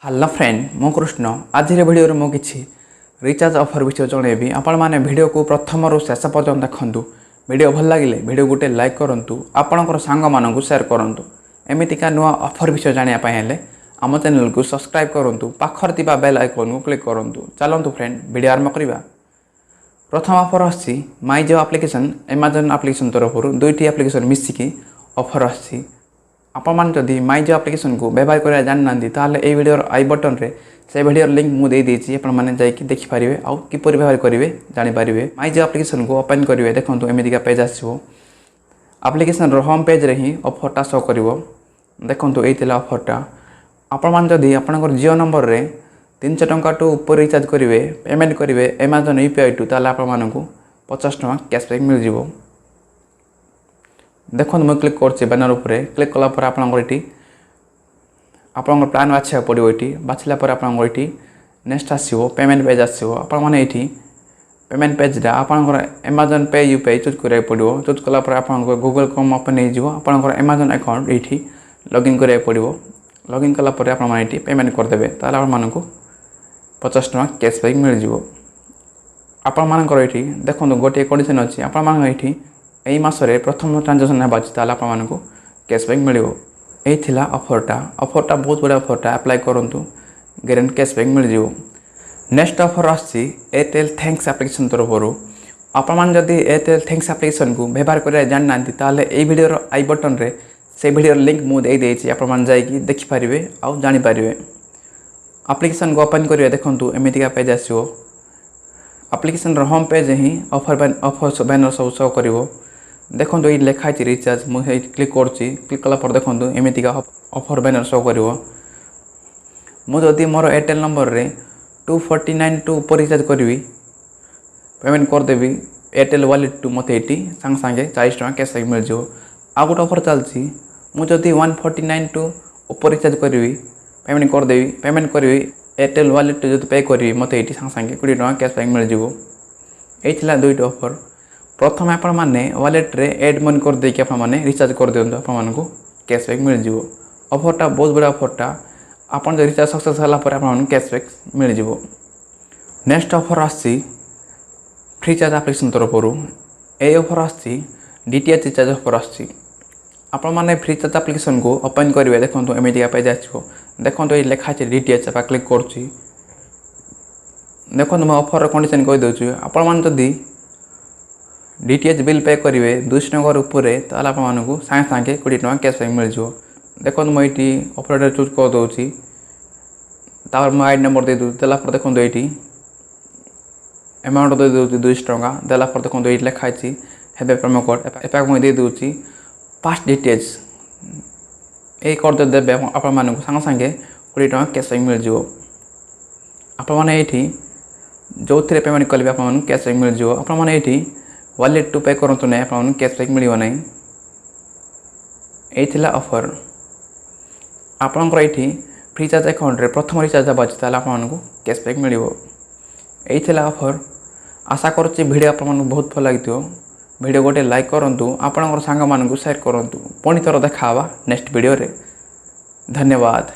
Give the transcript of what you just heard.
Hello friend मो कृष्ण आज video मु किसी रिचार्ज ऑफर विषय जनइबी आपण मैंने भिडियो को प्रथम रु शेष पर्यटन देखूँ भिडियो भल लगे भिडियो गोटे लाइक करूँ आपणकर सांग मानू सेयार करूँ एमतीका नुआ ऑफर विषय जानापी आम चैनल को सब्सक्राइब करूँ पाखर बेल आइकन को क्लिक करूँ चलतु फ्रेंड भिडियो आरंभ करवा। प्रथम ऑफर आसी माई जो एप्लिकेशन अमेजन एप्लिकेशन तरफ दुईटी एप्लिकेशन मिसिकी ऑफर आसी आपण जदि माई जो एप्लिकेशन को व्यवहार करा जाना ताल ये वीडियो आई बटन रे से वीडियो लिंक मुझे देती देखिपारे आउ किपर व्यवहार करेंगे जानीपारे। माई जो एप्लिकेशन को ओपन करेंगे देखो एमतीका पेज आसो एप्लिकेशन होम पेज रे ही ऑफरटा शो कर देखो ये ऑफरटा आपण जदि आपंकर जियो नंबर रे 300 टंका टू ऊपर रिचार्ज करेंगे पेमेंट करेंगे अमेजन यूपीआई टू ताल आपण 50 टंका कैशबैक मिल जाव। देखो मुझे क्लिक कर बैनर उपरे क्लिक कलापर आपंकर प्लान बाछा पड़ो ये बाछला ये नेक्स्ट आसो पेमेंट पेज आसो आपने पेमेंट पेज आपंकर अमेजन पे यूपीआई चूज करा पड़ो चूज कलापर आप गूगल क्रोम ओपन होकर अमेजन अकाउंट ये लॉगिन करा पड़ो लॉगिन कलापर आप पेमेंट करदे ताल आपको 50 टंका कैशबैक मिल जाव। आपर ये देखो गोटे कंडीशन अच्छी आपण यही मासरे प्रथम ट्रांजेक्शन होगा आपको कैशबैक मिल यही ऑफरटा बहुत बड़ा ऑफरटा अप्लाई करूँ गारंटी कैशबैक मिल जाव। नेक्स्ट ऑफर आसी एयरटेल थैंक्स एप्लिकेशन तरफ आपण जदि एयरटेल थैंक्स एप्लिकेशन को व्यवहार करा जाना ये वीडियो आई बटन रे से वीडियो लिंक मुझे देती आपण देखिपारे आउ जानीपारे। एप्लिकेशन को ओपन करेंगे देखो एमतीका पेज आसो एप्लिकेशन होम पेज ही ऑफर बैनर सब शो कर देखो ये लिखाई रिचार्ज मुझे क्लिक क्लिक कलापर देखो एमतीका ऑफर बैनर शो कर मुझे मोर एयरटेल नंबर रे 249 टू ऊपर रिचार्ज करी पेमेंट करदेवी एयरटेल वॉलेट टू मत ये सांगे सांगे 40 टंका कैशबैक मिल जाव। आ गोटे ऑफर चलती मुझे 149 टू ऊपर रिचार्ज करी पेमेंट करी एयरटेल वॉलेट टू जो पे करी मत ये सांगे सांगे 20 टंका कैशबैक मिल जाव। यही दुईट ऑफर प्रथम आपण मैंने वॉलेट रे एड मनी कर देकी आपने रिचार्ज कर दिंतु आपको कैशबैक मिल जाव। ऑफरटा बहुत बड़ा ऑफरटा आपन जो रिचार्ज सक्सेस होगापर आपको कैशबैक मिल जाव। नेक्स्ट ऑफर आसी फ्री चार्ज एप्लिकेशन तरफ ये ऑफर आसी डीटीएच रिचार्ज ऑफर आसी आपने फ्री चार्ज एप्लिकेशन को ओपन करेंगे देखो एमतीका पेज आसो देखो ये लिखाई डीटीएच आप क्लिक कर देखो मैं ऑफर कंडीशन कहीदे आपण जदि डीटीएच बिल पे करेंगे 200 टंका ऊपर ताल आपको सांगे सांगे 20 टंका कैशबैक मिल जाव। देखो मुझे ऑपरेटर चूज कर दूसरी मैं आईडी नंबर दे देलापर देखो ये अमाउंट दे दूसरी 200 टंका देलापर देखो ये लिखाई है प्रोमो कोड एपाक मुझे दे दूसरी फास्ट डीटीएच ये कर देवे आपको सांगे सांगे 20 टंका कैशबैक मिल जाव। आपने ये जो थे पेमेंट करेंगे आपको कैशबैक मिल जाव। आपने ये वॉलेट टू पे करूँ ना आपको कैशबैक मिल ना यही ऑफर आपंकर ये फ्री चार्ज अकाउंट रे प्रथम रिचार्ज होगा आपको कैशबैक मिल यही ऑफर। आशा करुच्ची भिडियो आपको बहुत भल लगी भिडियो गोटे लाइक करूँ आपंकर सांग मानू सेयार करूँ पुणी थर देखा नेक्स्ट वीडियो रे। धन्यवाद।